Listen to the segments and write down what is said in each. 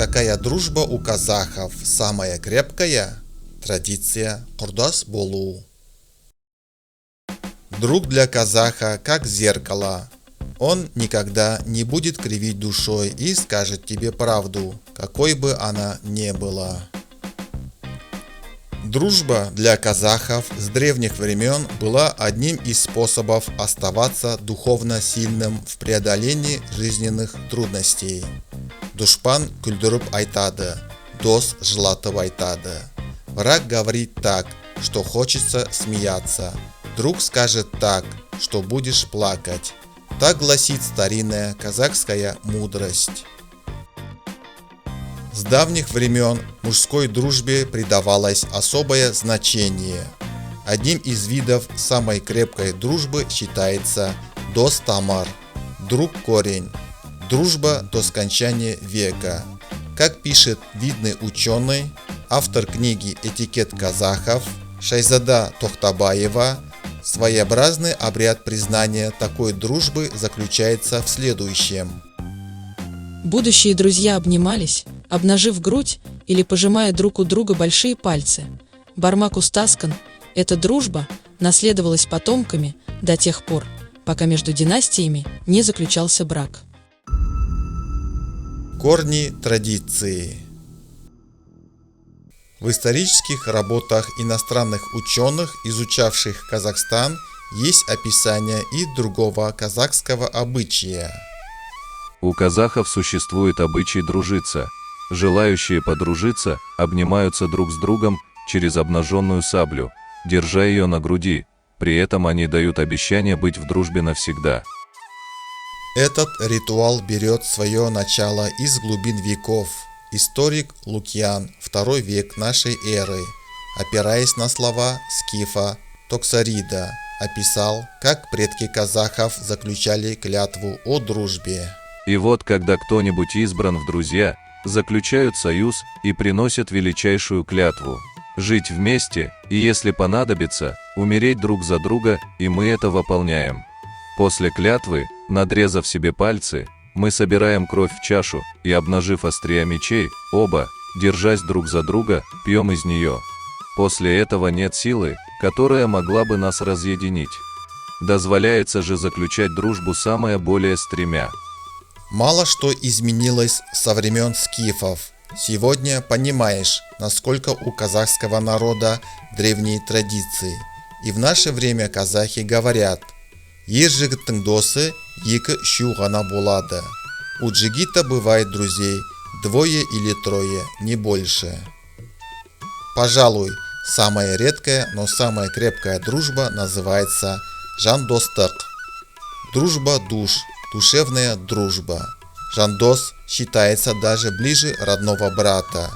Какая дружба у казахов самая крепкая? Традиция курдас болу. Друг для казаха как зеркало. Он никогда не будет кривить душой и скажет тебе правду, какой бы она ни была. Дружба для казахов с древних времен была одним из способов оставаться духовно сильным в преодолении жизненных трудностей. Душпан күлдіріп айтады, дос жылатып айтады. Враг говорит так, что хочется смеяться. Друг скажет так, что будешь плакать. Так гласит старинная казахская мудрость. С давних времен мужской дружбе придавалось особое значение. Одним из видов самой крепкой дружбы считается дос-тамар, друг-корень, дружба до скончания века. Как пишет видный ученый, автор книги «Этикет казахов» Шайзада Тохтабаева, своеобразный обряд признания такой дружбы заключается в следующем. Будущие друзья обнимались, обнажив грудь или пожимая друг у друга большие пальцы. Бармак Устаскан, эта дружба наследовалась потомками до тех пор, пока между династиями не заключался брак. Корни традиции. В исторических работах иностранных ученых, изучавших Казахстан, есть описание и другого казахского обычая. У казахов существует обычай дружиться. Желающие подружиться обнимаются друг с другом через обнаженную саблю, держа ее на груди. При этом они дают обещание быть в дружбе навсегда. Этот ритуал берет свое начало из глубин веков. Историк Лукьян, II век нашей эры, опираясь на слова скифа Токсарида, описал, как предки казахов заключали клятву о дружбе. И вот, когда кто-нибудь избран в друзья, заключают союз и приносят величайшую клятву – жить вместе и, если понадобится, умереть друг за друга, и мы это выполняем. После клятвы, надрезав себе пальцы, мы собираем кровь в чашу и, обнажив острия мечей, оба, держась друг за друга, пьем из нее. После этого нет силы, которая могла бы нас разъединить. Дозволяется же заключать дружбу самое более с тремя. Мало что изменилось со времен скифов. Сегодня понимаешь, насколько у казахского народа древние традиции. И в наше время казахи говорят: «Ер жігіттің досы екі-үш ғана болады». У джигита бывает друзей двое или трое, не больше. Пожалуй, самая редкая, но самая крепкая дружба называется жандостық. Дружба душ, душевная дружба. Жандос считается даже ближе родного брата.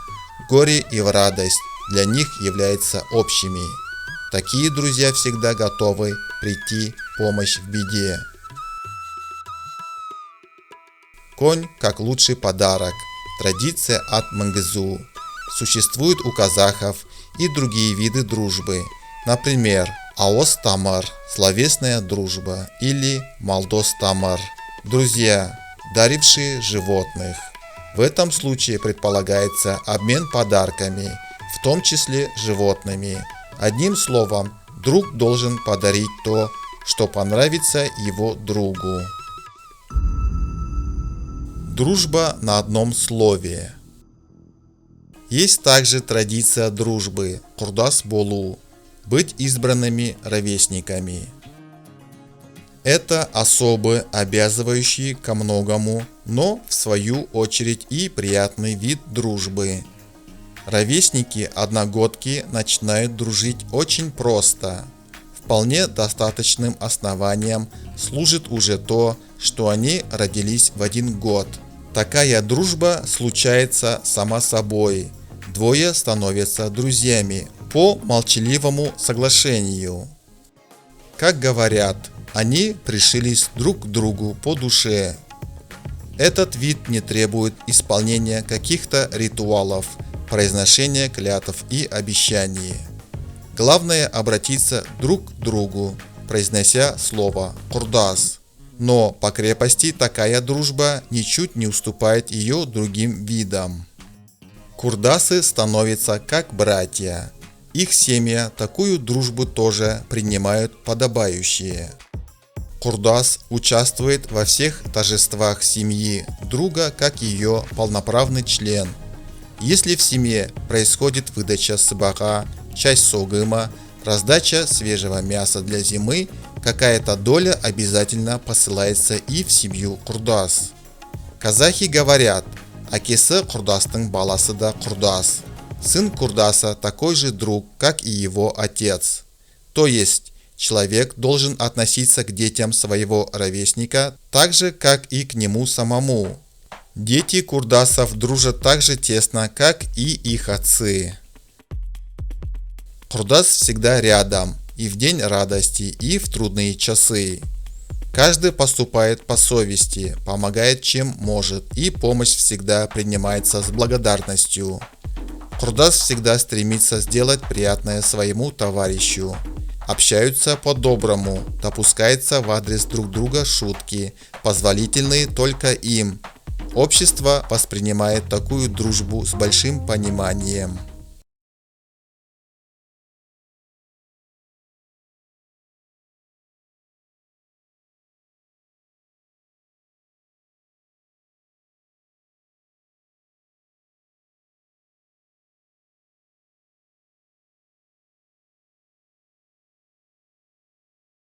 Горе и в радость для них являются общими. Такие друзья всегда готовы прийти в помощь в беде. Конь как лучший подарок. Традиция от Мангызу. Существуют у казахов и другие виды дружбы. Например, аос-тамар – словесная дружба, или малдос-тамар – друзья, дарившие животных. В этом случае предполагается обмен подарками, в том числе животными. Одним словом, друг должен подарить то, что понравится его другу. Дружба на одном слове. Есть также традиция дружбы курдас болу – быть избранными ровесниками. Это особый, обязывающий ко многому, но в свою очередь и приятный вид дружбы. Ровесники-одногодки начинают дружить очень просто. Вполне достаточным основанием служит уже то, что они родились в один год. Такая дружба случается сама собой. Двое становятся друзьями по молчаливому соглашению. Как говорят, они пришились друг к другу по душе. Этот вид не требует исполнения каких-то ритуалов, произношения клятв и обещаний. Главное обратиться друг к другу, произнося слово «курдас». Но по крепости такая дружба ничуть не уступает ее другим видам. Курдасы становятся как братья. Их семьи такую дружбу тоже принимают подобающие. Курдас участвует во всех торжествах семьи друга как ее полноправный член. Если в семье происходит выдача сыбаға, часть согыма, раздача свежего мяса для зимы, какая-то доля обязательно посылается и в семью курдас. Казахи говорят: «Акесі курдастың баласы да курдас». Сын курдаса такой же друг, как и его отец. То есть, человек должен относиться к детям своего ровесника так же, как и к нему самому. Дети курдасов дружат так же тесно, как и их отцы. Курдас всегда рядом, и в день радости, и в трудные часы. Каждый поступает по совести, помогает чем может, и помощь всегда принимается с благодарностью. Курдас всегда стремится сделать приятное своему товарищу. Общаются по-доброму, допускается в адрес друг друга шутки, позволительные только им. Общество воспринимает такую дружбу с большим пониманием.